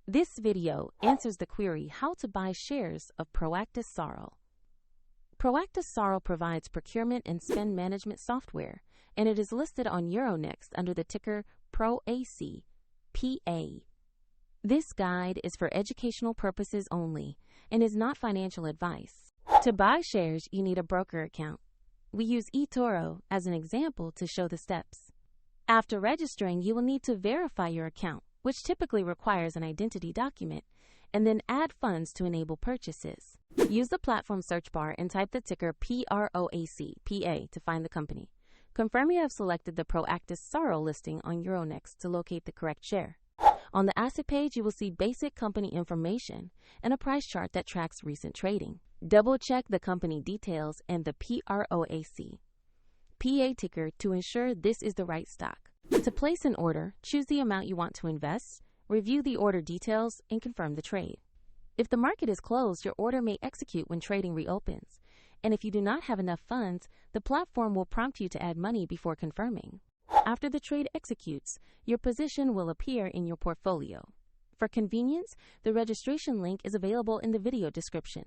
This video answers the query how to buy shares of Proactis Sarl. Proactis Sarl provides procurement and spend management software, and it is listed on Euronext under the ticker PROAC.PA. This guide is for educational purposes only and is not financial advice. To buy shares, you need a broker account. We use eToro as an example to show the steps. After registering, you will need to verify your account, which typically requires an identity document, and then add funds to enable purchases. Use the platform search bar and type the ticker PROAC.PA to find the company. Confirm you have selected the Proactis Sarl listing on Euronext to locate the correct share. On the asset page, you will see basic company information and a price chart that tracks recent trading. Double-check the company details and the PROAC.PA ticker to ensure this is the right stock. To place an order, choose the amount you want to invest, review the order details, and confirm the trade. If the market is closed, your order may execute when trading reopens. And if you do not have enough funds, the platform will prompt you to add money before confirming. After the trade executes, your position will appear in your portfolio. For convenience, the registration link is available in the video description.